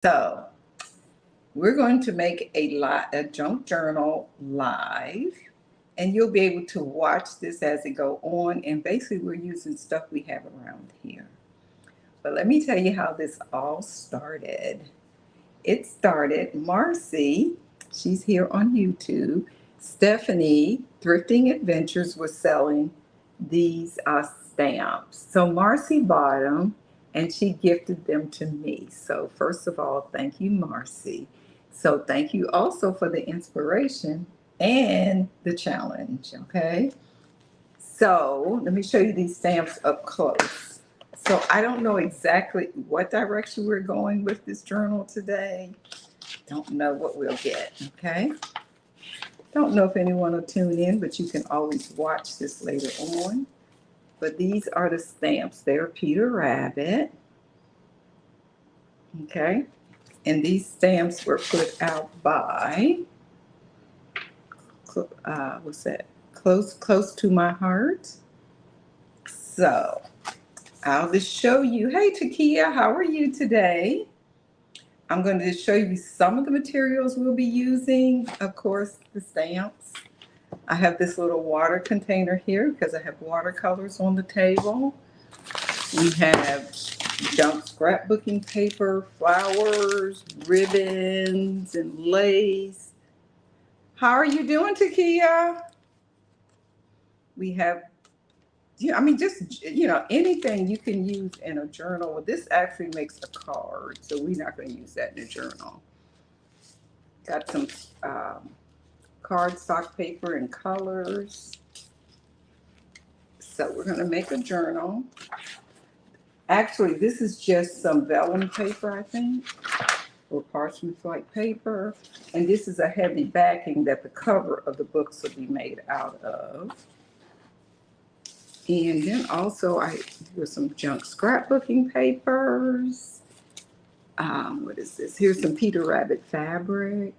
So we're going to make a junk journal live, and you'll be able to watch this as it go on. And basically, we're using stuff we have around here. But let me tell you how this all started. It started, Marci, she's here on YouTube. Stephanie, Thrifting Adventures, was selling these stamps. So Marci bought them and she gifted them to me. So, first of all, thank you, Marci. So, thank you also for the inspiration and the challenge. Okay. So, let me show you these stamps up close. So, I don't know exactly what direction we're going with this journal today. Don't know what we'll get, okay? Don't know if anyone will tune in, but you can always watch this later on. But these are the stamps. They're Peter Rabbit, okay? And these stamps were put out by, what's that? Close to my heart. So I'll just show you. Hey, Takia, how are you today? I'm going to just show you some of the materials we'll be using. Of course, the stamps. I have this little water container here because I have watercolors on the table. We have junk scrapbooking paper, flowers, ribbons, and lace. How are you doing, Takia? We have, just, anything you can use in a journal. Well, this actually makes a card, so we're not going to use that in a journal. Got some cardstock paper in colors. So we're going to make a journal. Actually, this is just some vellum paper, I think, or parchment-like paper. And this is a heavy backing that the cover of the books will be made out of. And then also, here's some junk scrapbooking papers. What is this? Here's some Peter Rabbit fabric.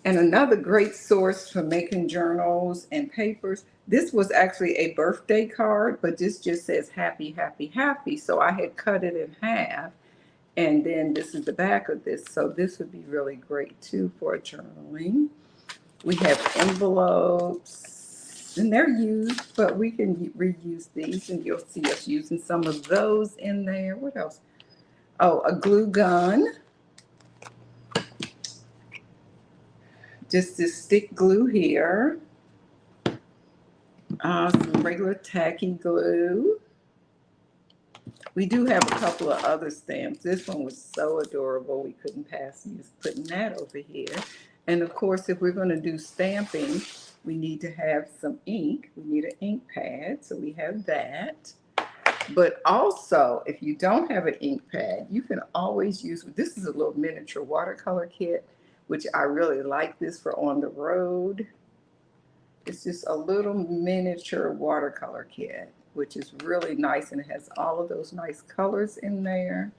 And another great source for making journals and papers. This was actually a birthday card, but this just says happy, happy, happy. So I had cut it in half. And then this is the back of this. So this would be really great too for journaling. We have envelopes, and they're used, but we can reuse these, and you'll see us using some of those in there. What else? Oh, a glue gun. Just this stick glue here. Some regular tacky glue. We do have a couple of other stamps. This one was so adorable, we couldn't pass putting that over here. And of course, if we're going to do stamping, we need to have some ink. We need an ink pad, so we have that. But also, if you don't have an ink pad, you can always use, this is a little miniature watercolor kit, which I really like this for on the road. It's just a little miniature watercolor kit, which is really nice, and it has all of those nice colors in there.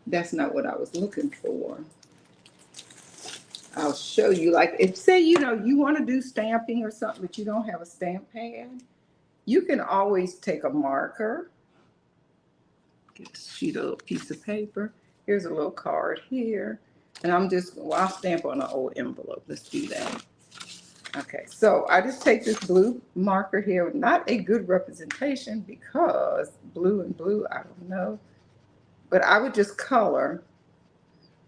That's not what I was looking for. I'll show you, like if say, you want to do stamping or something, but you don't have a stamp pad, you can always take a marker, get a sheet of piece of paper. Here's a little card here. And I'll stamp on an old envelope. Let's do that. Okay, so I just take this blue marker here, not a good representation because blue and blue, I don't know. But I would just color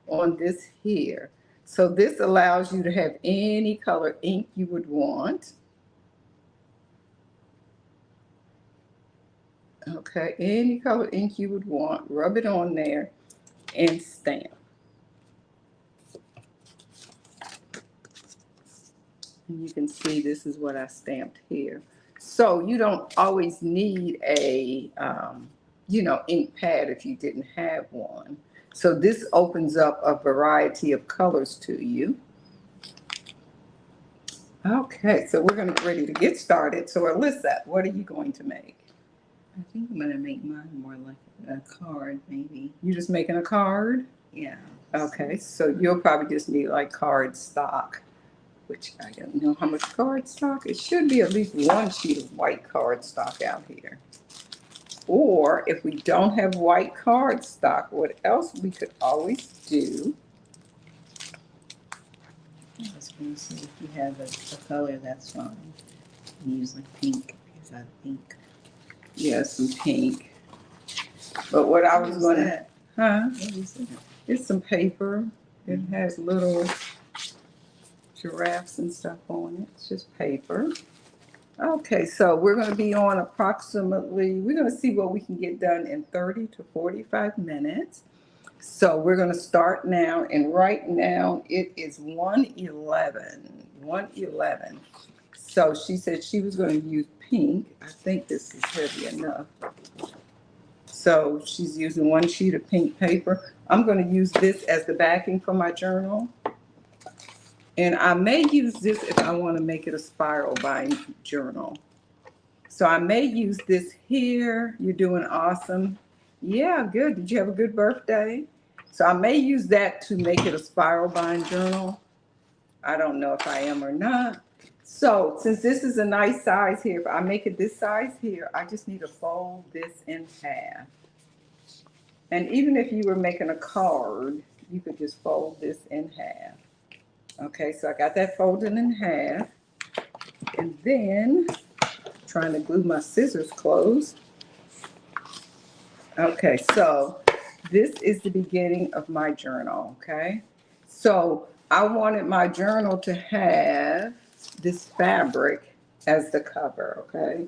on this here. So this allows you to have any color ink you would want. Okay, any color ink you would want, rub it on there and stamp. And you can see this is what I stamped here. So you don't always need a, ink pad if you didn't have one. So this opens up a variety of colors to you. Okay, so we're going to get ready to get started. So Alyssa, what are you going to make? I think I'm going to make mine more like a card, maybe. You're just making a card? Yeah. Okay, so you'll probably just need like card stock, which I don't know how much card stock. It should be at least one sheet of white card stock out here. Or if we don't have white cardstock, what else we could always do? I was going to say, if you have a color, that's fine. Use like pink, because I think. Yeah, some pink. But what I was going to, huh? What is that? It's some paper. It has little giraffes and stuff on it. It's just paper. Okay, so we're going to be on approximately, we're going to see what we can get done in 30 to 45 minutes. So we're going to start now, and right now it is 1:11. 1:11. So she said she was going to use pink. I think this is heavy enough. So she's using one sheet of pink paper. I'm going to use this as the backing for my journal. And I may use this if I want to make it a spiral bind journal. So I may use this here. You're doing awesome. Yeah, good. Did you have a good birthday? So I may use that to make it a spiral bind journal. I don't know if I am or not. So since this is a nice size here, if I make it this size here, I just need to fold this in half. And even if you were making a card, you could just fold this in half. Okay, so I got that folded in half. And then, trying to glue my scissors closed. Okay, so this is the beginning of my journal, okay? So I wanted my journal to have this fabric as the cover, okay?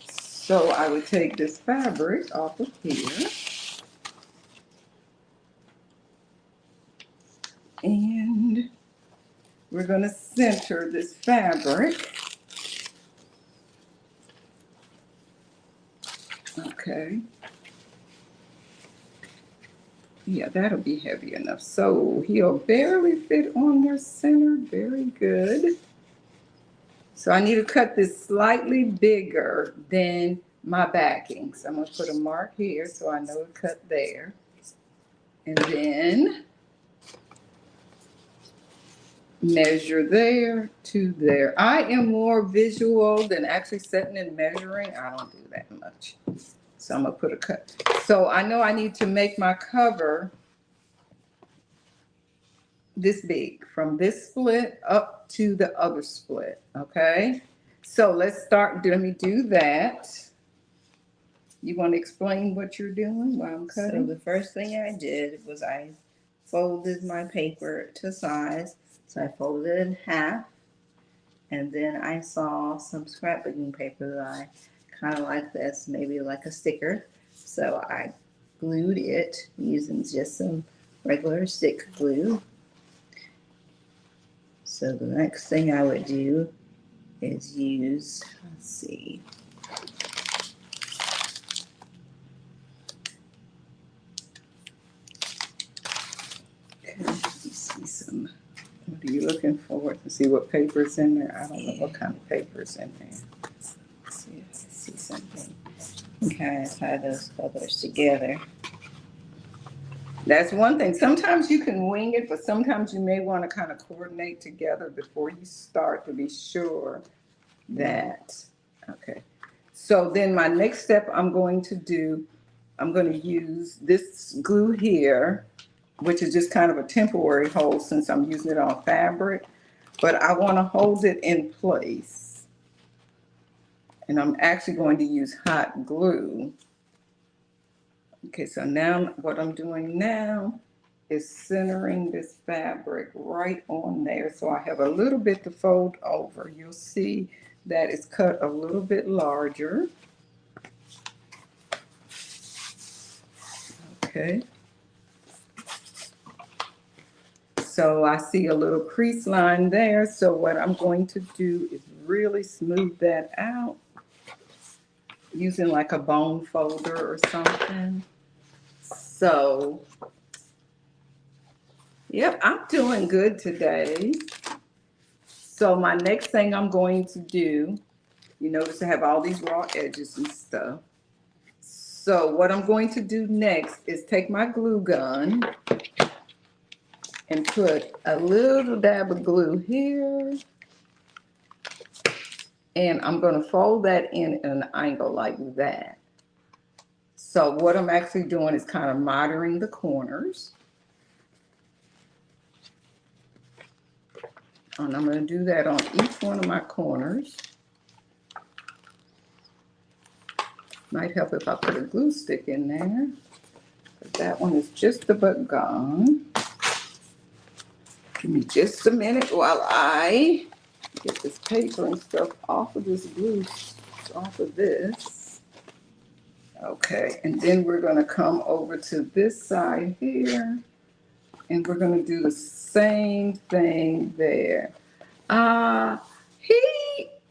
So I would take this fabric off of here. And we're going to center this fabric. Okay. Yeah, that'll be heavy enough. So he'll barely fit on there centered. Very good. So I need to cut this slightly bigger than my backing. So I'm going to put a mark here so I know to cut there. And then measure there to there. I am more visual than actually sitting and measuring. I don't do that much. So I'm going to put a cut. So I know I need to make my cover this big, from this split up to the other split, okay? So let's start, let me do that. You want to explain what you're doing while I'm cutting? So the first thing I did was I folded my paper to size. So I folded it in half, and then I saw some scrapbooking paper that I kind of like this, maybe like a sticker. So I glued it using just some regular stick glue. So the next thing I would do is use, let's see. Okay, you see some. What are you looking for? To see what paper's in there? I don't know what kind of paper's in there. Let's see something. Okay, tie those colors together. That's one thing. Sometimes you can wing it, but sometimes you may want to kind of coordinate together before you start to be sure that, okay. So then my next step I'm going to do, I'm going to use this glue here, which is just kind of a temporary hold since I'm using it on fabric, but I want to hold it in place. And I'm actually going to use hot glue. Okay, so now what I'm doing now is centering this fabric right on there. So I have a little bit to fold over. You'll see that it's cut a little bit larger. Okay. So I see a little crease line there. So what I'm going to do is really smooth that out using like a bone folder or something. So, yep, I'm doing good today. So my next thing I'm going to do, you notice I have all these raw edges and stuff. So what I'm going to do next is take my glue gun and put a little dab of glue here And I'm going to fold that in an angle like that. So what I'm actually doing is kind of mitering the corners. And I'm going to do that on each one of my corners. Might help if I put a glue stick in there. But that one is just about gone. Give me just a minute while I get this paper and stuff off of this glue, off of this. Okay, and then we're going to come over to this side here, and we're going to do the same thing there. He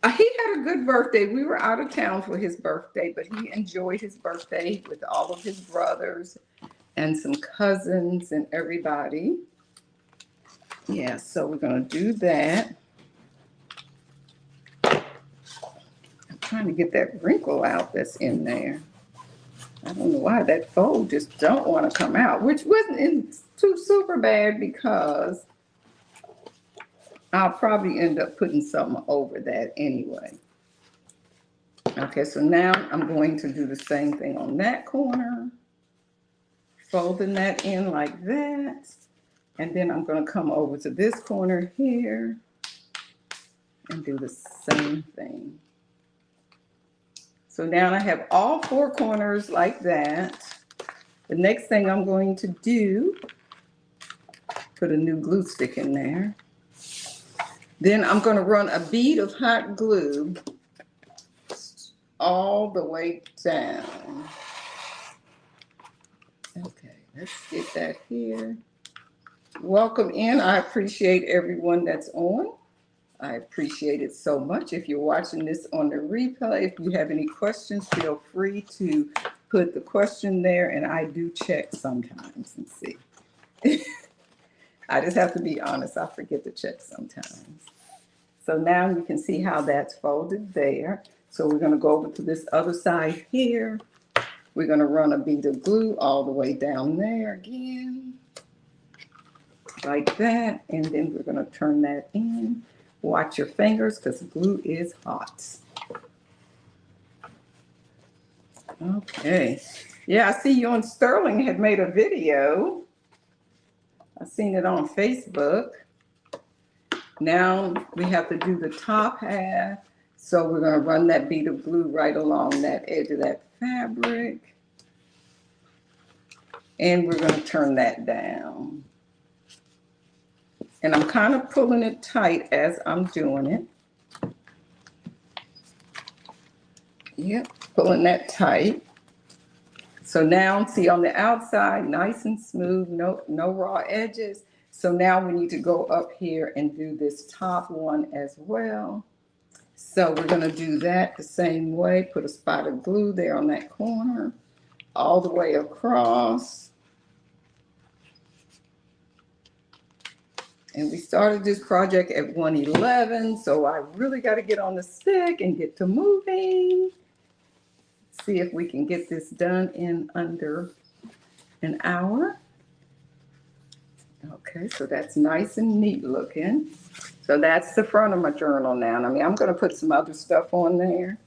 had a good birthday. We were out of town for his birthday, but he enjoyed his birthday with all of his brothers and some cousins and everybody. Yeah, so we're going to do that. I'm trying to get that wrinkle out that's in there. I don't know why that fold just don't want to come out, which wasn't too super bad because I'll probably end up putting something over that anyway. Okay, so now I'm going to do the same thing on that corner, folding that in like that. And then I'm going to come over to this corner here and do the same thing. So now I have all four corners like that. The next thing I'm going to do, put a new glue stick in there. Then I'm going to run a bead of hot glue all the way down. Okay, let's get that here. Welcome in. I appreciate everyone that's on. I appreciate it so much. If you're watching this on the replay, if you have any questions, feel free to put the question there, and I do check sometimes and see. I just have to be honest, I forget to check sometimes. So now you can see how that's folded there. So we're going to go over to this other side here. We're going to run a bead of glue all the way down there again, like that, and then we're going to turn that in. Watch your fingers because glue is hot. Okay. Yeah, I see you on Sterling had made a video. I seen it on Facebook. Now we have to do the top half. So we're going to run that bead of glue right along that edge of that fabric. And we're going to turn that down. And I'm kind of pulling it tight as I'm doing it. Yep, pulling that tight. So now, see on the outside, nice and smooth, no raw edges. So now we need to go up here and do this top one as well. So we're going to do that the same way. Put a spot of glue there on that corner, all the way across. And we started this project at 1:11, so I really got to get on the stick and get to moving. See if we can get this done in under an hour. Okay, so that's nice and neat looking. So that's the front of my journal now. I mean, I'm going to put some other stuff on there.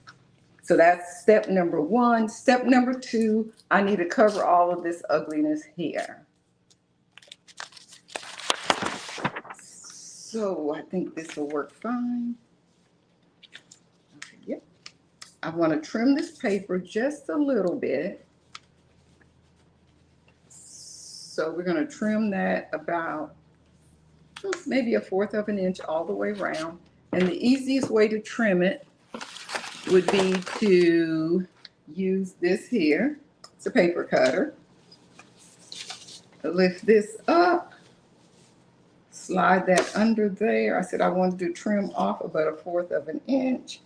So that's step number one. Step number two, I need to cover all of this ugliness here. So I think this will work fine. Okay, yep. I want to trim this paper just a little bit. So we're going to trim that about maybe 1/4 of an inch all the way around. And the easiest way to trim it would be to use this here. It's a paper cutter. Lift this up. Slide that under there. I said I wanted to trim off about 1/4 of an inch.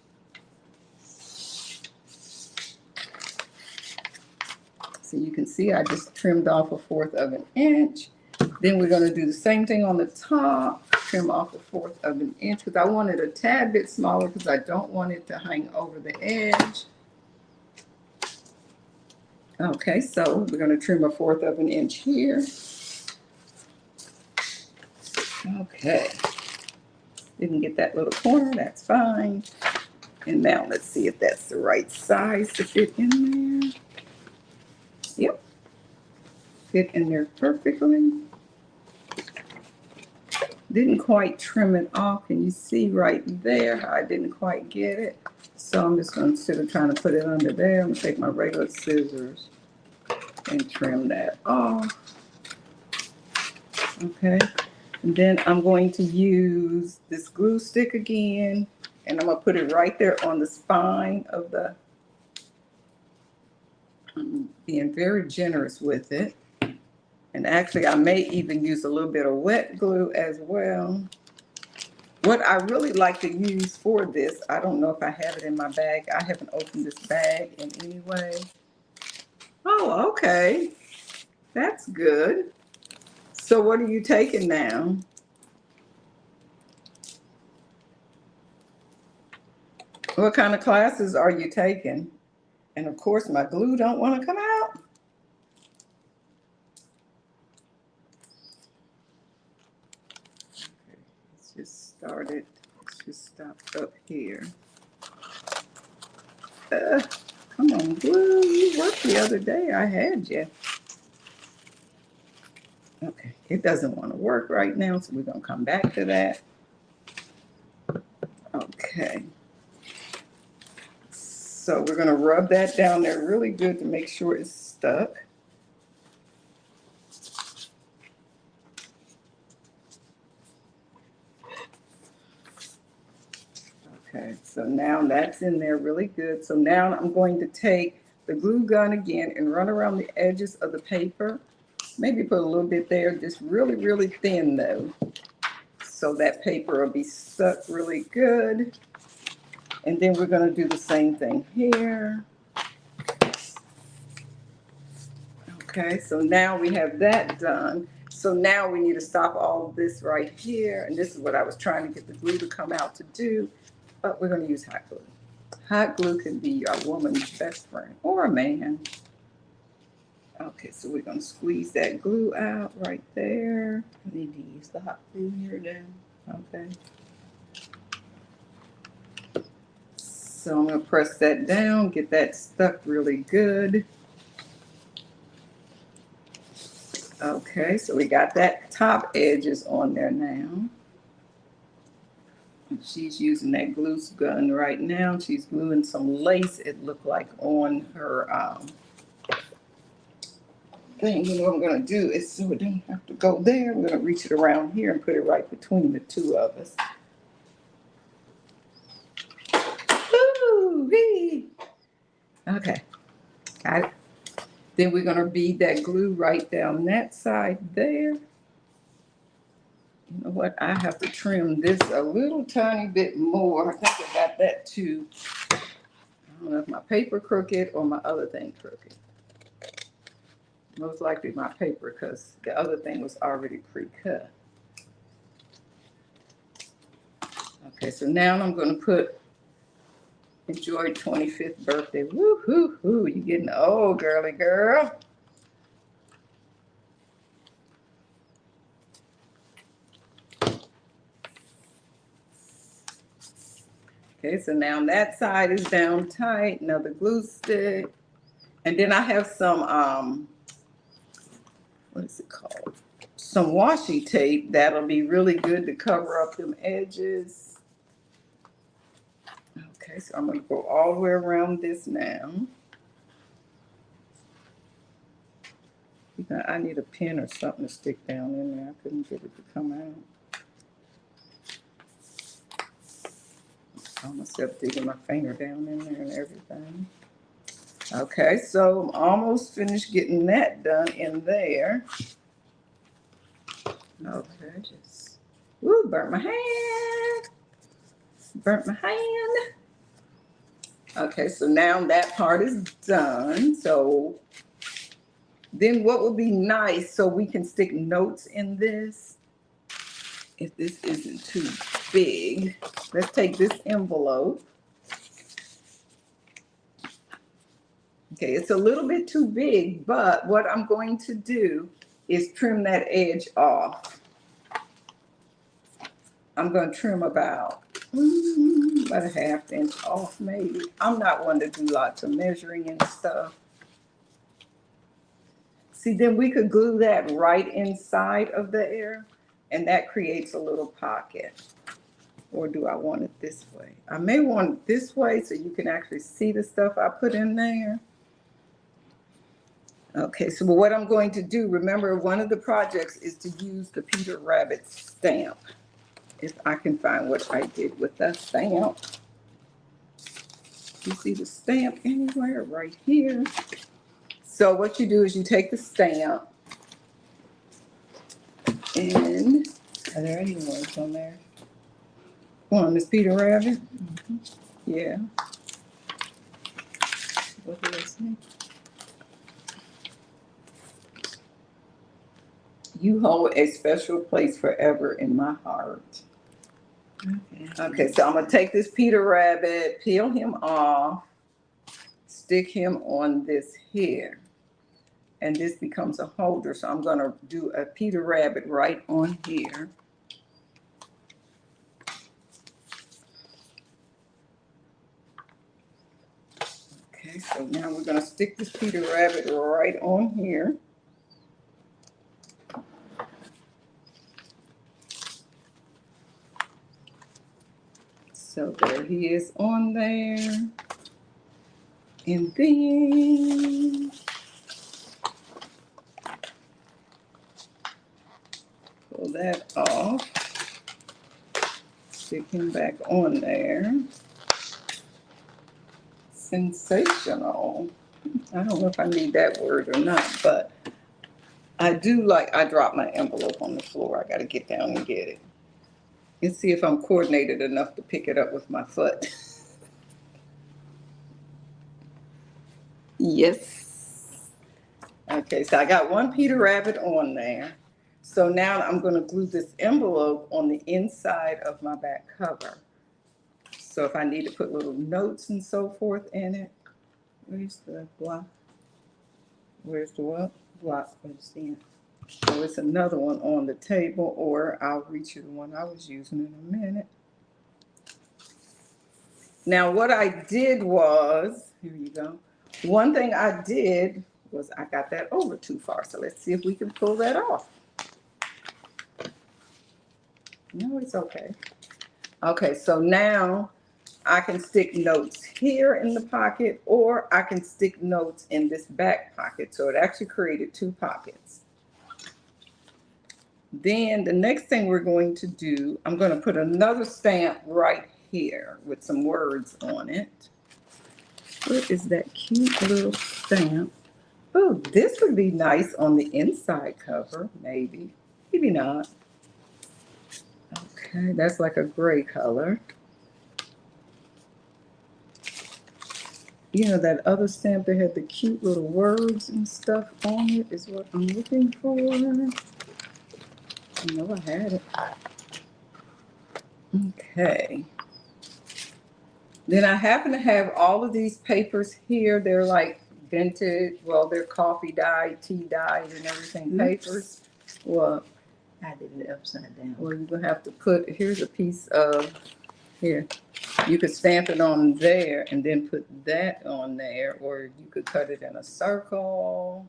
So you can see I just trimmed off 1/4 of an inch. Then we're going to do the same thing on the top. Trim off 1/4 of an inch because I want it a tad bit smaller because I don't want it to hang over the edge. Okay, so we're going to trim 1/4 of an inch here. Okay. Didn't get that little corner, that's fine. And now let's see if that's the right size to fit in there. Yep, fit in there perfectly. Didn't quite trim it off. Can you see right there how I didn't quite get it? So I'm just going to, instead of trying to put it under there, I'm going to take my regular scissors and trim that off. Okay. And then I'm going to use this glue stick again, and I'm going to put it right there on the spine of the, I'm being very generous with it. And actually, I may even use a little bit of wet glue as well. What I really like to use for this, I don't know if I have it in my bag. I haven't opened this bag in any way. Oh, okay. That's good. So what are you taking now? What kind of classes are you taking? And of course, my glue don't want to come out. Okay, let's just start it. Let's just stop up here. Come on, glue. You worked the other day. I had you. Okay, it doesn't want to work right now, so we're going to come back to that. Okay. So we're going to rub that down there really good to make sure it's stuck. Okay, so now that's in there really good. So now I'm going to take the glue gun again and run around the edges of the paper. Maybe put a little bit there, just really, really thin though. So that paper will be stuck really good. And then we're going to do the same thing here. Okay, so now we have that done. So now we need to stop all of this right here. And this is what I was trying to get the glue to come out to do. But we're going to use hot glue. Hot glue can be your woman's best friend or a man. Okay, so we're going to squeeze that glue out right there. I need to use the hot glue here now. Okay. So I'm going to press that down, get that stuck really good. Okay, so we got that top edges on there now. And she's using that glue gun right now. She's gluing some lace, it looked like, on her thing. You know what I'm going to do is, so it doesn't have to go there, we're going to reach it around here and put it right between the two of us. Woo-wee. Okay, got it. Then we're going to bead that glue right down that side there. You know what? I have to trim this a little tiny bit more. I think I got that too. I don't know if my paper crooked or my other thing crooked. Most likely my paper, because the other thing was already pre-cut. Okay, so now I'm going to put enjoy 25th birthday. Woo hoo hoo! You getting old, girly girl. Okay, so now that side is down tight. Another glue stick, and then I have some what is it called? Some washi tape that'll be really good to cover up them edges. Okay, so I'm going to go all the way around this now. I need a pin or something to stick down in there. I couldn't get it to come out. I found myself digging my finger down in there and everything. Okay, so I'm almost finished getting that done in there. Okay, just, woo, burnt my hand. Burnt my hand. Okay, so now that part is done. So then what would be nice, so we can stick notes in this, if this isn't too big. Let's take this envelope. Okay, it's a little bit too big, but what I'm going to do is trim that edge off. I'm going to trim about about a ½ inch off maybe. I'm not one to do lots of measuring and stuff. See, then we could glue that right inside of there, and that creates a little pocket. Or do I want it this way? I may want it this way so you can actually see the stuff I put in there. Okay, so what I'm going to do, remember one of the projects is to use the Peter Rabbit stamp. If I can find what I did with that stamp. You see the stamp anywhere? Right here. So what you do is you take the stamp and Are there any words on there? on this Peter Rabbit. Mm-hmm. Yeah. What do they say? You hold a special place forever in my heart. Okay, so I'm gonna take this Peter Rabbit, peel him off, stick him on this here, and this becomes a holder. So I'm gonna do a Peter Rabbit right on here. Okay, so now we're gonna stick this Peter Rabbit right on here. So there he is on there. And then pull that off. Stick him back on there. Sensational. I don't know if I need that word or not, but I do like, I dropped my envelope on the floor. I got to get down and get it. And see if I'm coordinated enough to pick it up with my foot. Yes. Okay, so I got one Peter Rabbit on there. So now I'm going to glue this envelope on the inside of my back cover. So if I need to put little notes and so forth in it. Where's the block? Where's the what? Block. Let's see it. So it's another one on the table, or I'll reach you the one I was using in a minute. Now what I did was, here you go. One thing I did was I got that over too far. So let's see if we can pull that off. No, it's okay. Okay, so now I can stick notes here in the pocket, or I can stick notes in this back pocket. So it actually created two pockets. Then the next thing we're going to do, I'm going to put another stamp right here with some words on it. What is that cute little stamp? Oh, this would be nice on the inside cover, maybe. Maybe not. Okay, that's like a gray color. You know, that other stamp that had the cute little words and stuff on it is what I'm looking for. I know I had it. Okay. Then I happen to have all of these papers here. They're like vintage, well, they're coffee dyed, tea dyed, and everything papers. Well, I did it upside down. well, you're gonna have to put, here's a piece of, here. You could stamp it on there and then put that on there, or you could cut it in a circle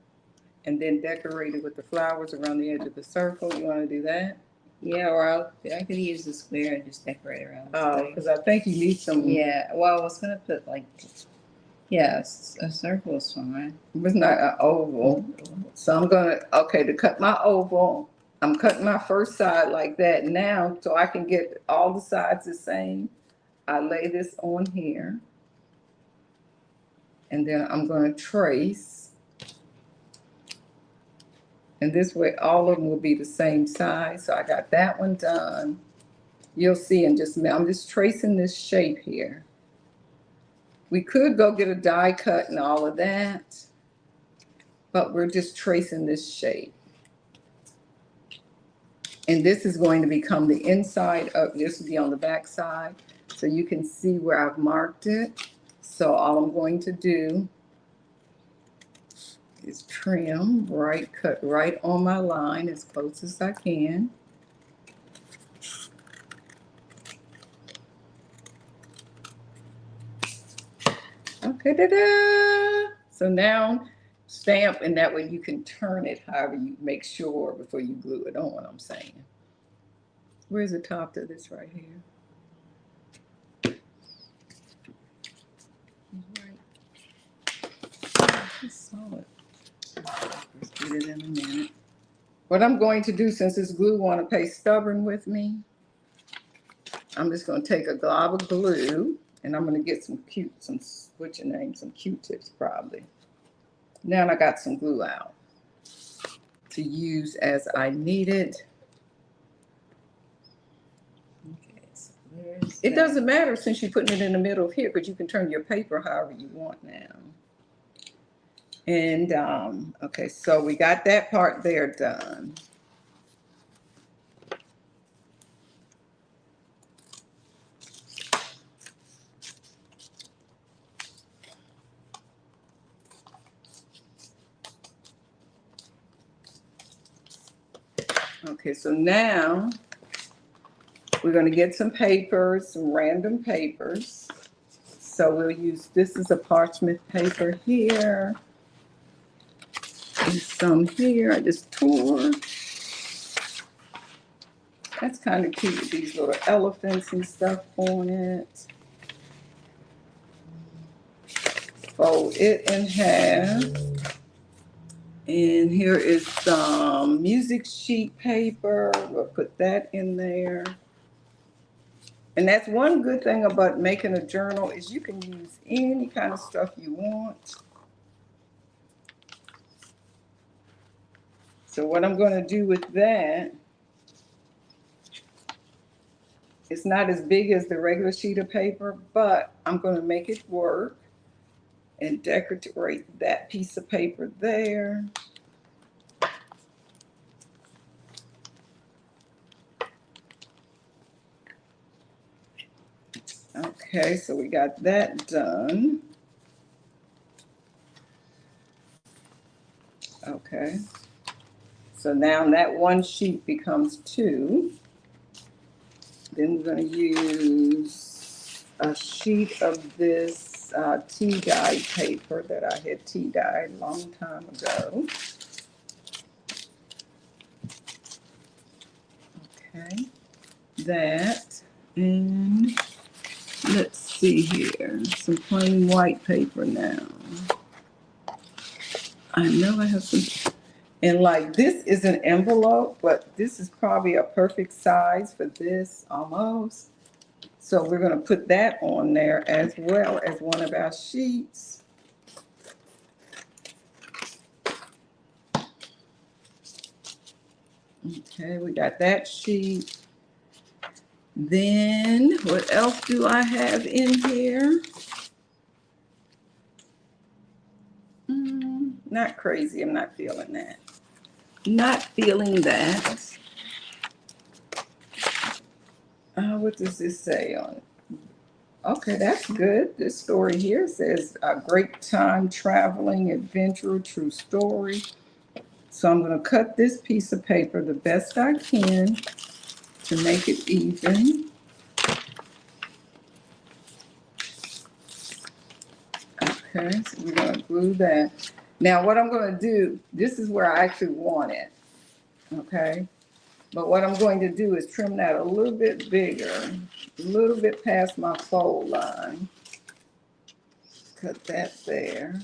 and then decorate it with the flowers around the edge of the circle. You wanna do that? Yeah, or I could use the square and just decorate around. Oh, because I think you need some. Yeah, well, I was gonna put like, yeah, a circle is fine. It was not an oval. So I'm gonna, okay, to cut my oval, I'm cutting my first side like that now so I can get all the sides the same. I lay this on here. And then I'm gonna trace. And this way all of them will be the same size. So I got that one done. You'll see in just a minute. I'm just tracing this shape here. We could go get a die cut and all of that, but we're just tracing this shape. And this is going to become the inside of, this will be on the back side. So you can see where I've marked it. So all I'm going to do is trim, right, cut right on my line as close as I can. Okay, da-da. So now stamp, and that way you can turn it however you make sure before you glue it on, I'm saying. Where's the top to this right here? Right. I saw it. Let's get it in a minute. What I'm going to do, since this glue want to play stubborn with me, I'm just going to take a glob of glue, and I'm going to get some what's your name, some Q-tips probably. Now I got some glue out to use as I need it. Okay, so there's It that. doesn't matter since you're putting it in the middle of here, because you can turn your paper however you want now. And okay, so we got that part there done. Okay, so now we're going to get some papers, some random papers. So we'll use, this is a parchment paper here. And some here I just tore. That's kind of cute with these little elephants and stuff on it. Fold it in half. And here is some music sheet paper. We'll put that in there. And that's one good thing about making a journal is you can use any kind of stuff you want. So what I'm going to do with that, it's not as big as the regular sheet of paper, but I'm going to make it work and decorate that piece of paper there. Okay, so we got that done. Okay, so now that one sheet becomes two. Then we're going to use a sheet of this tea dye paper that I had tea dyed a long time ago. Okay, that, and let's see here, some plain white paper now. I know I have some, and like this is an envelope, but this is probably a perfect size for this almost. So we're going to put that on there as well as one of our sheets. Okay, we got that sheet. Then what else do I have in here? Not crazy. I'm not feeling that. Not feeling that. What does this say on it? Okay, that's good. This story here says a great time traveling adventure, true story. So I'm going to cut this piece of paper the best I can to make it even. Okay, so we're going to glue that. Now what I'm going to do, this is where I actually want it. Okay, but what I'm going to do is trim that a little bit bigger, a little bit past my fold line. Cut that there.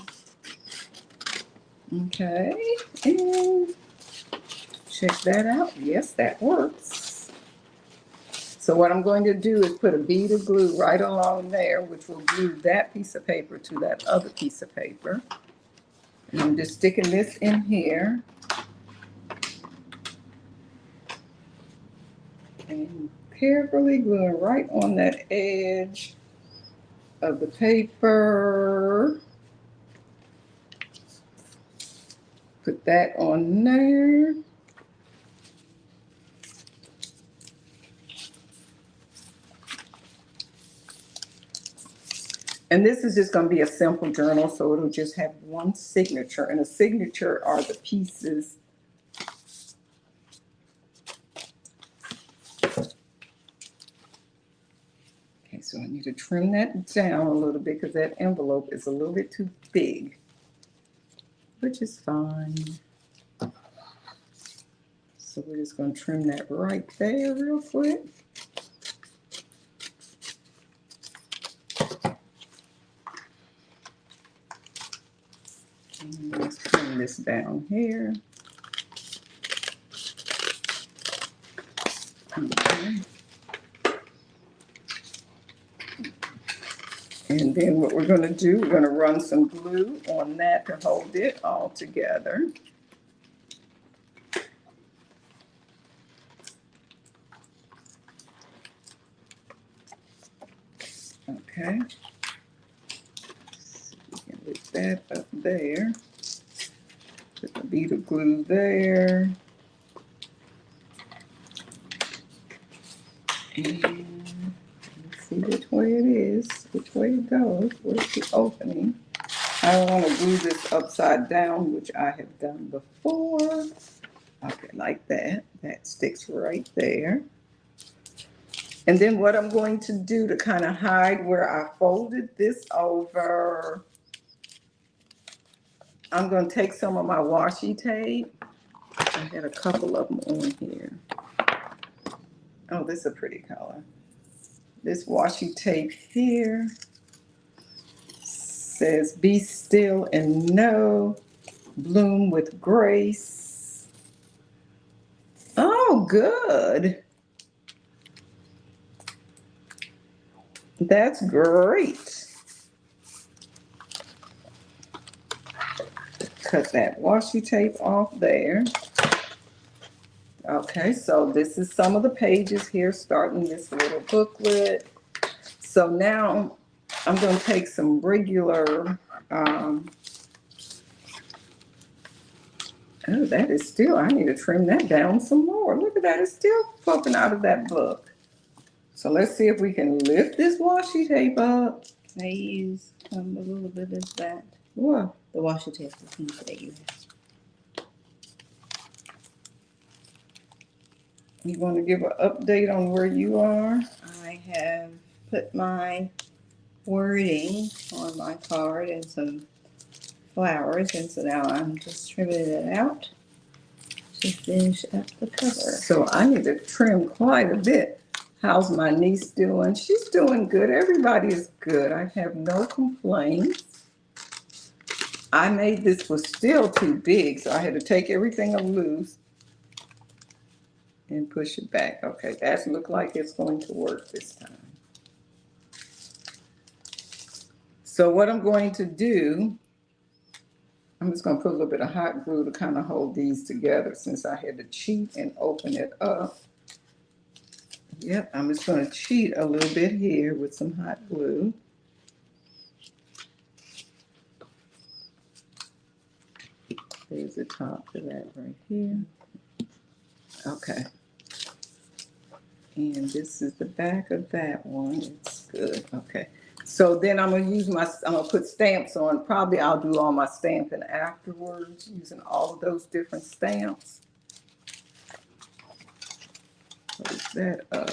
Okay, and check that out. Yes, that works. So what I'm going to do is put a bead of glue right along there, which will glue that piece of paper to that other piece of paper. And I'm just sticking this in here. And carefully gluing right on that edge of the paper. Put that on there. And this is just going to be a simple journal, so it'll just have one signature. And a signature are the pieces. Okay, so let me need to trim that down a little bit because that envelope is a little bit too big, which is fine. So we're just going to trim that right there real quick. And let's trim this down here. Okay. And then what we're going to do, we're going to run some glue on that to hold it all together. Okay. So we can lift that up there. Put the bead of glue there. And let's see which way it is, which way it goes, where's the opening. I don't want to glue this upside down, which I have done before. Okay, like that. That sticks right there. And then what I'm going to do to kind of hide where I folded this over, I'm going to take some of my washi tape. I had a couple of them on here. Oh, this is a pretty color. This washi tape here says, "Be still and know, bloom with grace." Oh, good. That's great. Cut that washi tape off there. Okay, so this is some of the pages here, starting this little booklet. So now I'm going to take some regular, oh, that is still, I need to trim that down some more. Look at that, it's still poking out of that book. So let's see if we can lift this washi tape up. I use a little bit of that. What? The washi tape piece that you have. You want to give an update on where you are? I have put my wording on my card and some flowers, and so now I'm just trimming it out to finish up the cover. So I need to trim quite a bit. How's my niece doing? She's doing good. Everybody is good. I have no complaints. I made this was still too big, so I had to take everything loose and push it back. Okay, that looks like it's going to work this time. So what I'm going to do, I'm just going to put a little bit of hot glue to kind of hold these together since I had to cheat and open it up. Yep, I'm just going to cheat a little bit here with some hot glue. There's the top to that right here. Okay. And this is the back of that one. It's good. Okay. So then I'm gonna I'm gonna put stamps on. Probably I'll do all my stamping afterwards, using all of those different stamps. Close that up.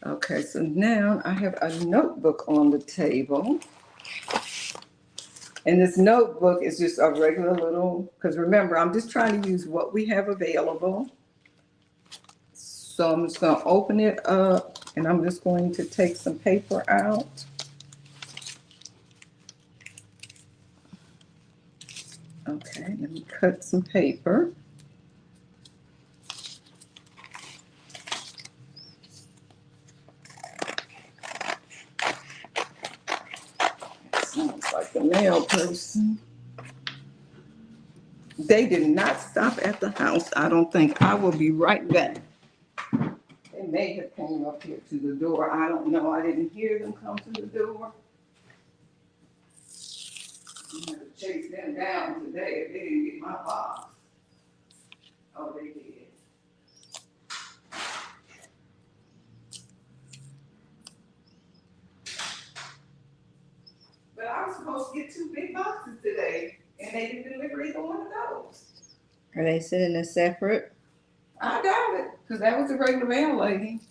Okay, so now I have a notebook on the table. And this notebook is just a regular little, because remember, I'm just trying to use what we have available. So I'm just going to open it up and I'm just going to take some paper out. Okay, let me cut some paper. Sounds like a nail person. They did not stop at the house, I don't think. I will be right back. They may have came up here to the door. I don't know. I didn't hear them come to the door. I'm going to chase them down today if they didn't get my box. Oh, they did. But I was supposed to get 2 big boxes today, and they didn't deliver either one of those. Are they sitting as separate? I got it, because that was the regular mail lady.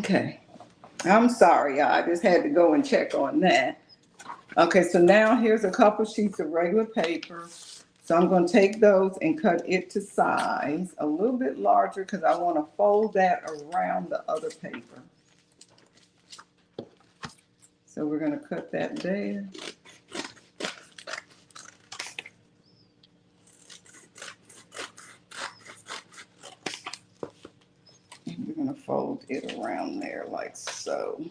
Okay. I'm sorry, I just had to go and check on that. Okay, so now here's a couple sheets of regular paper. So I'm going to take those and cut it to size a little bit larger because I want to fold that around the other paper. So we're going to cut that there. And we're going to fold it around there like so.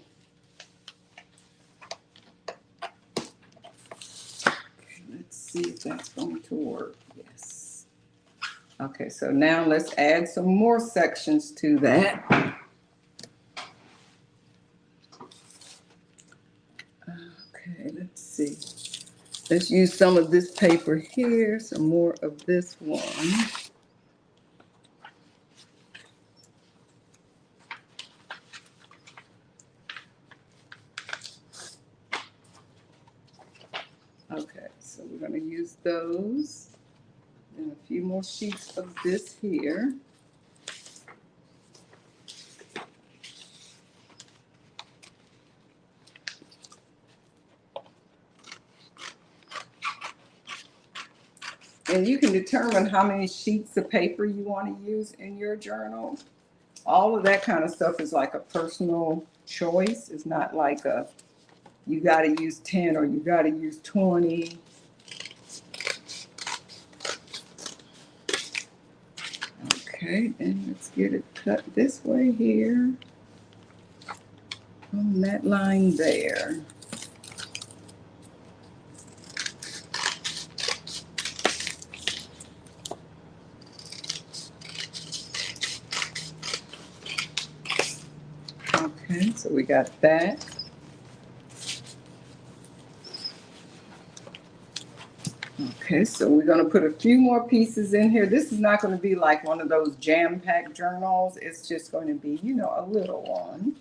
Let's see if that's going to work. Yes. Okay, so now let's add some more sections to that. Okay, let's see. Let's use some of this paper here, some more of this one. Okay, so we're going to use those. And a few more sheets of this here. And you can determine how many sheets of paper you want to use in your journal. All of that kind of stuff is like a personal choice. It's not like you got to use 10 or you got to use 20. Okay, and let's get it cut this way here on that line there. Okay, so we got that. Okay, so we're going to put a few more pieces in here. This is not going to be like one of those jam-packed journals. It's just going to be, a little one.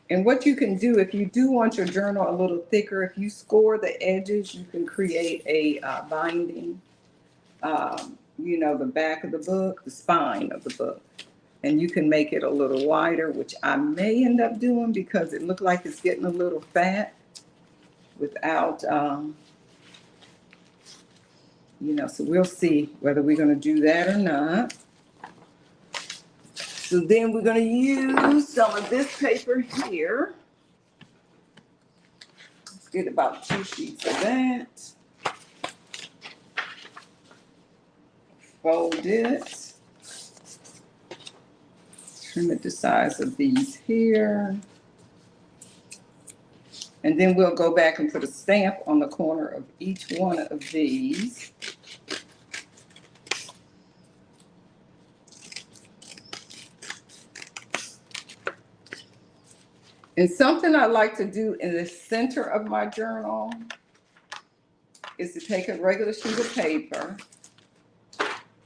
And what you can do, if you do want your journal a little thicker, if you score the edges, you can create a binding, the back of the book, the spine of the book. And you can make it a little wider, which I may end up doing because it looked like it's getting a little fat without, so we'll see whether we're going to do that or not. So then we're going to use some of this paper here. Let's get about 2 sheets of that. Fold it. Trim it the size of these here. And then we'll go back and put a stamp on the corner of each one of these. And something I like to do in the center of my journal is to take a regular sheet of paper,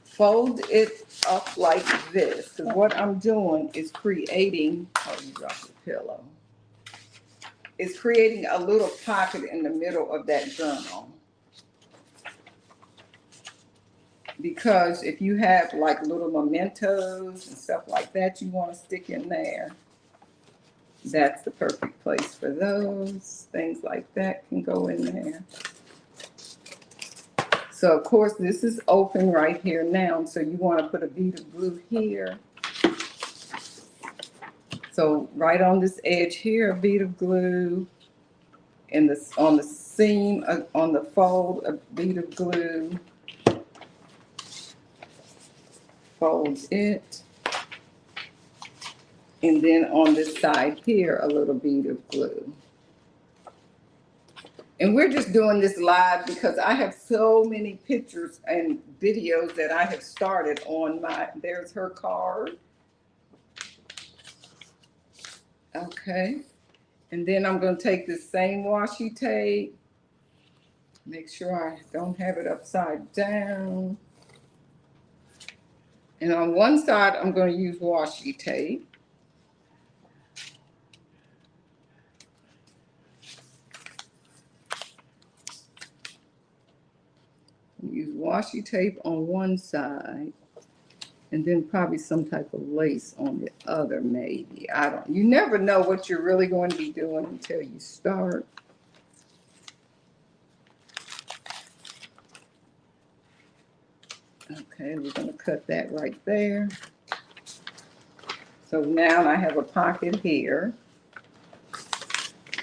fold it up like this. Because what I'm doing is creating, oh, you dropped the pillow. It's creating a little pocket in the middle of that journal. Because if you have like little mementos and stuff like that you want to stick in there, that's the perfect place for those. Things like that can go in there. So of course this is open right here now, so you want to put a bead of glue here. So right on this edge here, a bead of glue, and on the seam, on the fold, a bead of glue. Fold it. And then on this side here, a little bead of glue. And we're just doing this live because I have so many pictures and videos that I have started on there's her card. Okay. And then I'm going to take this same washi tape. Make sure I don't have it upside down. And on one side, I'm going to use washi tape. Use washi tape on one side. And then probably some type of lace on the other, maybe. You never know what you're really going to be doing until you start. Okay, we're going to cut that right there. So now I have a pocket here.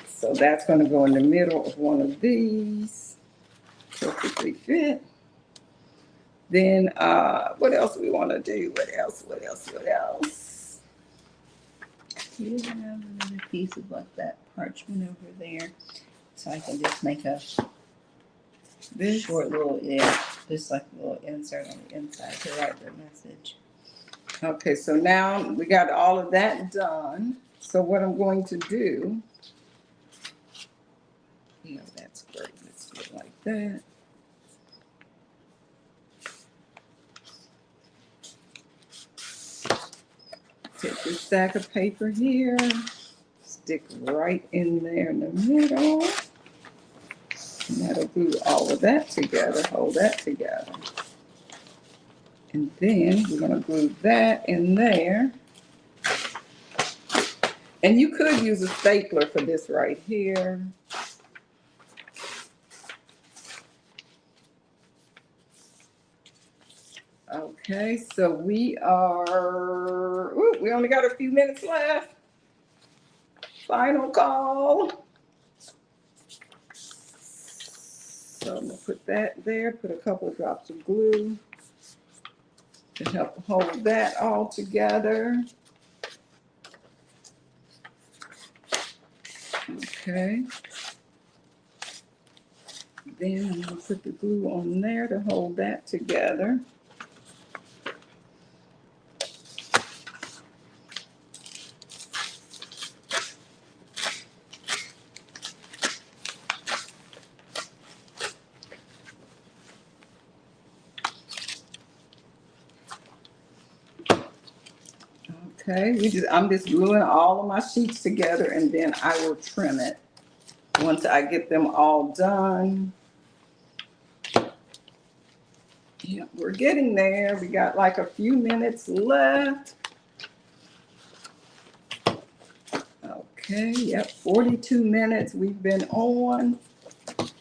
So that's going to go in the middle of one of these. Perfectly fit. Then what else we want to do? What else? You have another piece of like that parchment over there, so I can just make a short little, just like a little insert on the inside to write the message. Okay, so now we got all of that done. So what I'm going to do, that's great. Let's do it like that. Take this stack of paper here, stick right in there in the middle. And that'll glue all of that together, hold that together. And then we're going to glue that in there. And you could use a stapler for this right here. Okay, so we only got a few minutes left. Final call. So I'm gonna put that there, put a couple of drops of glue to help hold that all together. Okay. Then I'm gonna put the glue on there to hold that together. Okay, I'm just gluing all of my sheets together and then I will trim it once I get them all done. Yeah, we're getting there. We got like a few minutes left. Okay, yep, 42 minutes we've been on.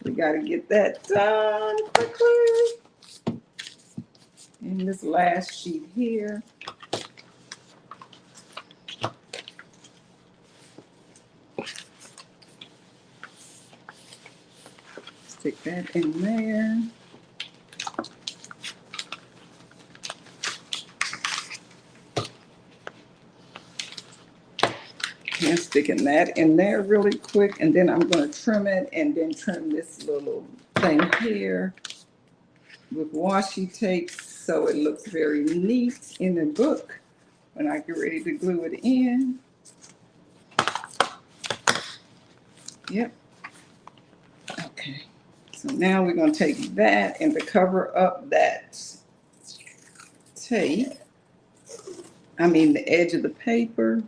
We got to get that done quickly. And this last sheet here. Stick that in there. And sticking that in there really quick, and then I'm going to trim it and then trim this little thing here with washi tape so it looks very neat in the book when I get ready to glue it in. Yep. Okay. So now we're going to take that and to cover up that tape, the edge of the paper,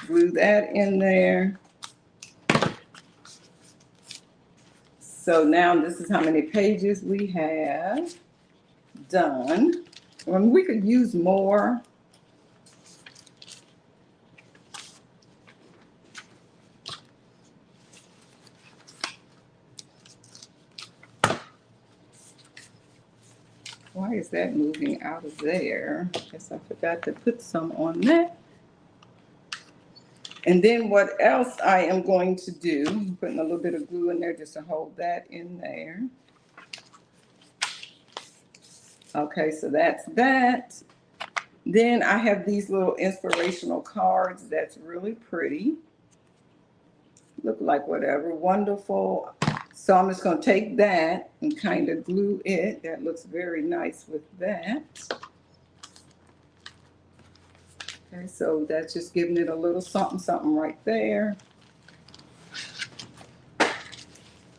glue that in there. So now this is how many pages we have done. We could use more. Why is that moving out of there? Guess I forgot to put some on that. And then what else I am going to do, I'm putting a little bit of glue in there just to hold that in there. Okay, so that's that. Then I have these little inspirational cards that's really pretty. Look like whatever, wonderful. So I'm just going to take that and kind of glue it. That looks very nice with that. Okay, so that's just giving it a little something, something right there.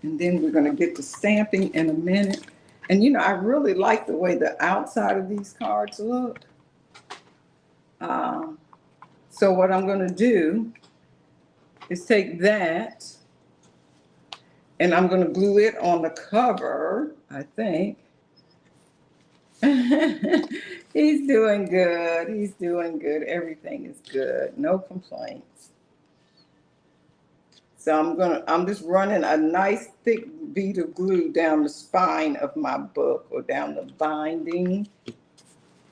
And then we're going to get to stamping in a minute. And I really like the way the outside of these cards look. So what I'm going to do is take that and I'm going to glue it on the cover, I think. He's doing good. He's doing good. Everything is good. No complaints. So I'm just running a nice thick bead of glue down the spine of my book or down the binding.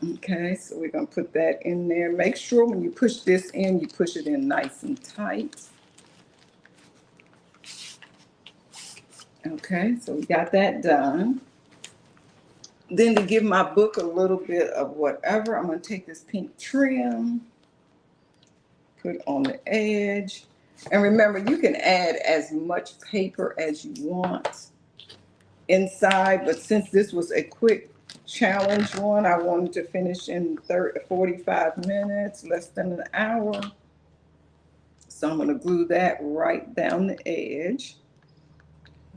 Okay, so we're gonna put that in there. Make sure when you push this in, you push it in nice and tight. Okay, so we got that done. Then to give my book a little bit of whatever, I'm gonna take this pink trim, put on the edge. And remember, you can add as much paper as you want inside, but since this was a quick challenge one, I wanted to finish in 45 minutes, less than an hour. So I'm gonna glue that right down the edge.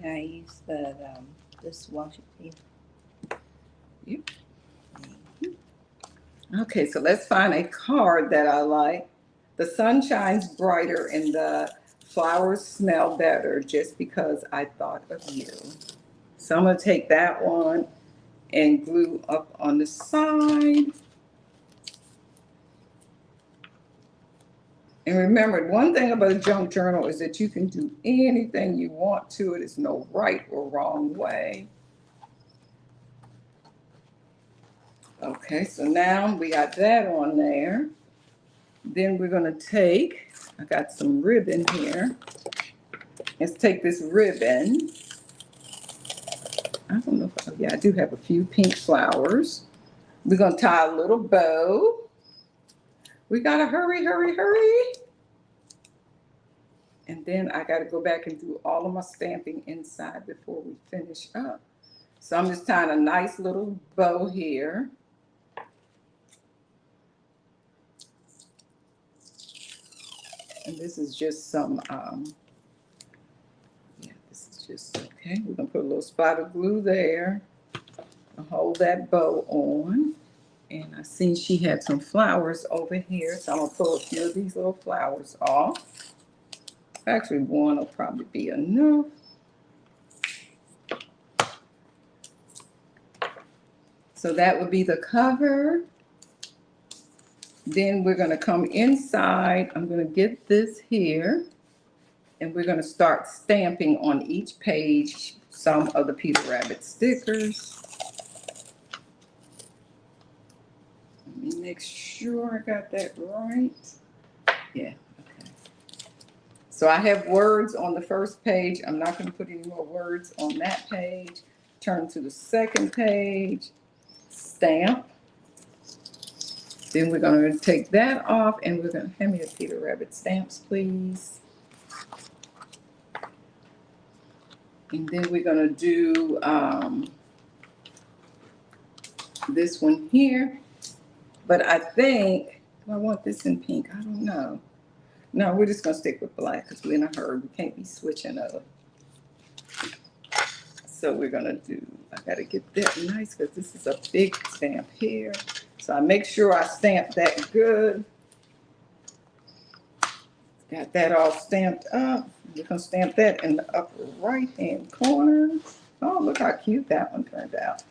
Yeah, I use the this washi tape. Yep. Okay, so let's find a card that I like. The sun shines brighter and the flowers smell better just because I thought of you. So I'm gonna take that one and glue up on the side. And remember, one thing about a junk journal is that you can do anything you want to it. There's no right or wrong way. Okay, so now we got that on there. Then we're gonna take, I got some ribbon here. Let's take this ribbon. I don't know if, yeah, I do have a few pink flowers. We're gonna tie a little bow. We gotta hurry, hurry, hurry. And then I gotta go back and do all of my stamping inside before we finish up. So I'm just tying a nice little bow here. And this is just some, yeah, this is just, okay. We're gonna put a little spot of glue there. I'll hold that bow on. And I seen she had some flowers over here, so I'm gonna pull a few of these little flowers off. Actually, one will probably be enough. So that would be the cover. Then we're gonna come inside. I'm gonna get this here, and we're gonna start stamping on each page some of the Peter Rabbit stickers. Let me make sure I got that right. Yeah, okay. So I have words on the first page. I'm not gonna put any more words on that page. Turn to the second page, stamp. Then we're gonna take that off and we're gonna, hand me a Peter Rabbit stamps, please. And then we're gonna do this one here. But I think, do I want this in pink? I don't know. No, we're just gonna stick with black because we're in a hurry. We can't be switching up. So we're gonna do, I gotta get that nice because this is a big stamp here. So I make sure I stamp that good. Got that all stamped up. We're gonna stamp that in the upper right hand corner. Oh, look how cute that one turned out.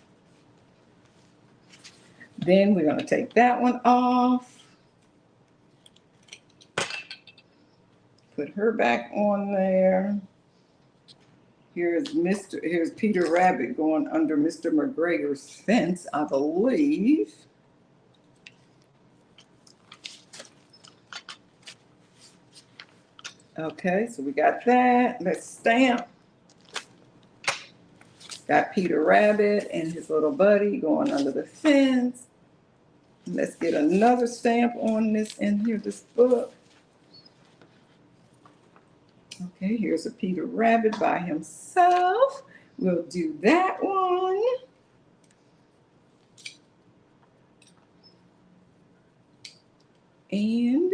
Then we're gonna take that one off. Put her back on there. Here's Peter Rabbit going under Mr. McGregor's fence, I believe. Okay, so we got that. Let's stamp. Got Peter Rabbit and his little buddy going under the fence. Let's get another stamp on this in here, this book. Okay, here's a Peter Rabbit by himself. We'll do that one. And,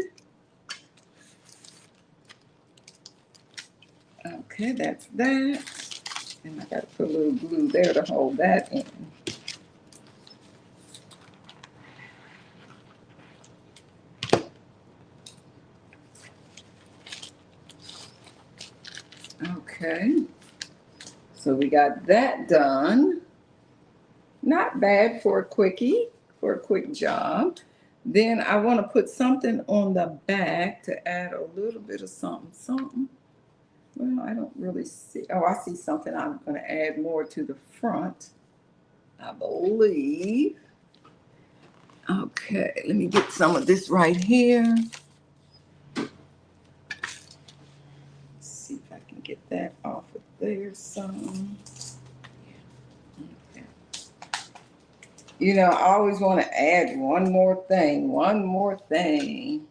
okay, that's that. And I gotta put a little glue there to hold that in. Okay, so we got that done. Not bad for a quickie, for a quick job. Then I want to put something on the back to add a little bit of something, something. Well, I don't really see. Oh, I see something. I'm going to add more to the front, I believe. Okay, let me get some of this right here. Let's see if I can get that off of there some. Okay. You know, I always want to add one more thing, one more thing.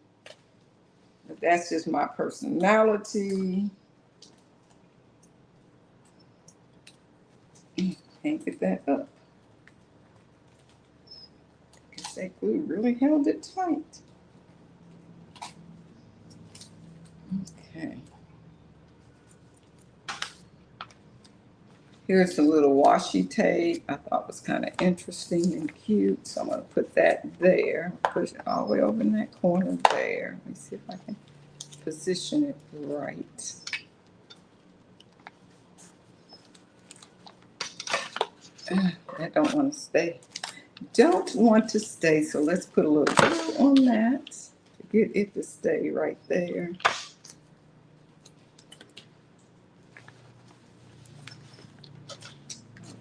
But that's just my personality. Can't get that up. Because that glue really held it tight. Okay. Here's some little washi tape I thought was kind of interesting and cute. So I'm going to put that there. Push it all the way over in that corner there. Let me see if I can position it right. That don't want to stay. Don't want to stay, so let's put a little glue on that to get it to stay right there.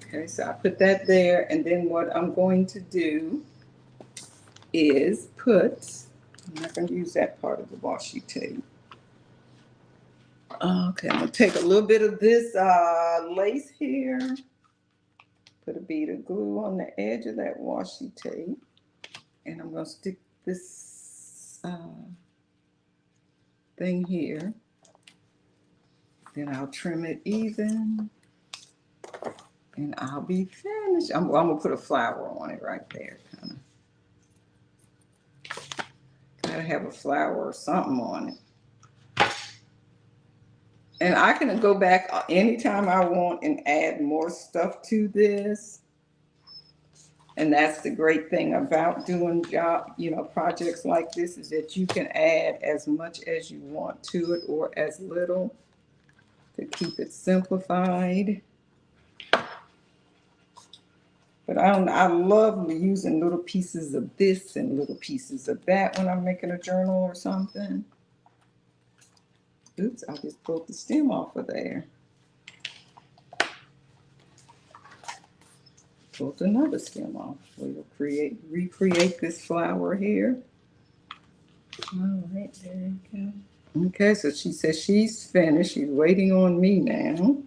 Okay, so I put that there, and then what I'm going to do is I'm not going to use that part of the washi tape. Okay, I'm going to take a little bit of this lace here, put a bead of glue on the edge of that washi tape, and I'm going to stick this thing here. Then I'll trim it even, and I'll be finished. I'm going to put a flower on it right there, kind of. Gotta have a flower or something on it. And I can go back anytime I want and add more stuff to this. And that's the great thing about doing projects like this, is that you can add as much as you want to it or as little to keep it simplified. But I love using little pieces of this and little pieces of that when I'm making a journal or something. Oops, I just pulled the stem off of there. Pulled another stem off. We'll recreate this flower here. All right, there you go. Okay, so she says she's finished. She's waiting on me now.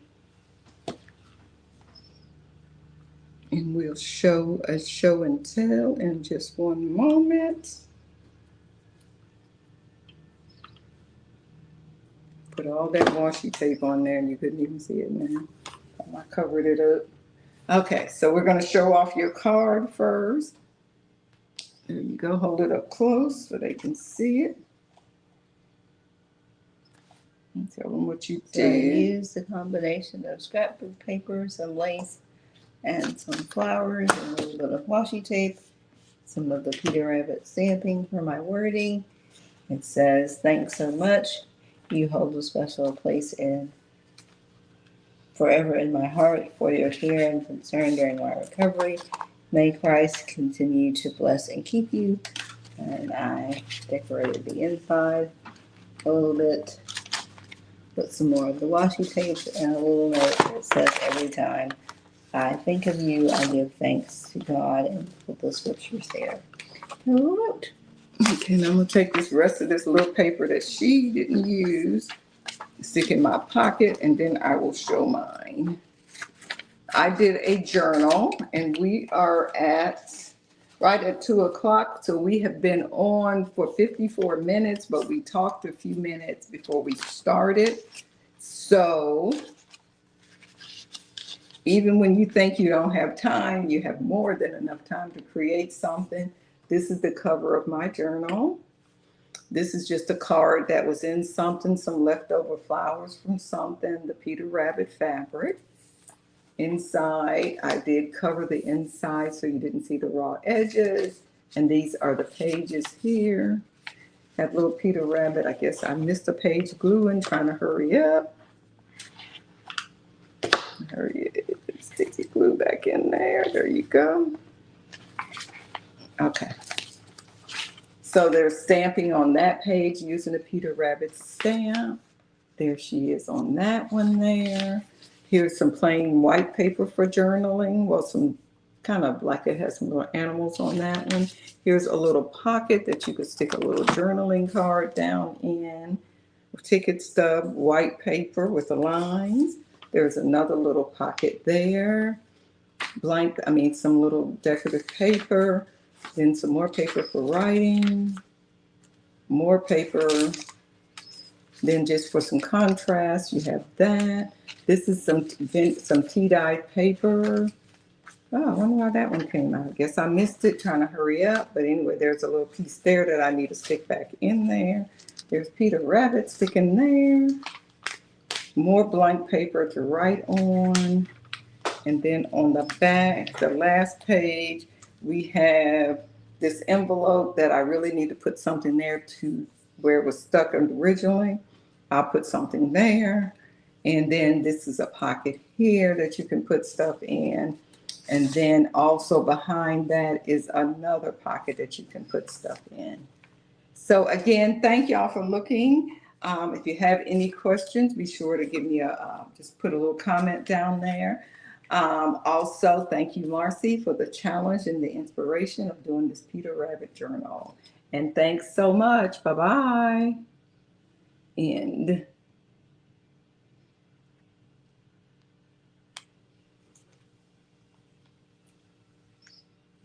And we'll show a show and tell in just one moment. Put all that washi tape on there and you couldn't even see it now. I covered it up. Okay, so we're going to show off your card first. There you go. Hold it up close so they can see it. And tell them what you did. So I used a combination of scrapbook paper, some lace, and some flowers, and a little bit of washi tape, some of the Peter Rabbit stamping for my wording. It says, "Thanks so much. You hold a special place forever in my heart for your care and concern during my recovery. May Christ continue to bless and keep you." And I decorated the inside a little bit, put some more of the washi tape, and a little note that says, "Every time I think of you, I give thanks to God," and put the scriptures there. And a little note. Okay, now I'm going to take this rest of this little paper that she didn't use, stick in my pocket, and then I will show mine. I did a journal, and we are right at 2:00, so we have been on for 54 minutes, but we talked a few minutes before we started. So even when you think you don't have time, you have more than enough time to create something. This is the cover of my journal. This is just a card that was in something, some leftover flowers from something, the Peter Rabbit fabric. Inside, I did cover the inside so you didn't see the raw edges. And these are the pages here. That little Peter Rabbit, I guess I missed a page gluing, trying to hurry up. I hurry it. Sticky glue back in there. There you go. Okay. So there's stamping on that page using a Peter Rabbit stamp. There she is on that one there. Here's some plain white paper for journaling. Well, some kind of like it has some little animals on that one. Here's a little pocket that you could stick a little journaling card down in. Ticket stub, white paper with the lines. There's another little pocket there. Some little decorative paper. Then some more paper for writing. More paper. Then just for some contrast, you have that. This is some tea-dyed paper. Oh, I wonder why that one came out. I guess I missed it trying to hurry up. But anyway, there's a little piece there that I need to stick back in there. There's Peter Rabbit sticking there. More blank paper to write on. And then on the back, the last page, we have this envelope that I really need to put something there to where it was stuck originally. I'll put something there. And then this is a pocket here that you can put stuff in. And then also behind that is another pocket that you can put stuff in. So again, thank y'all for looking. If you have any questions, be sure to give me just put a little comment down there. Also, thank you, Marci, for the challenge and the inspiration of doing this Peter Rabbit journal. And thanks so much. Bye-bye. End.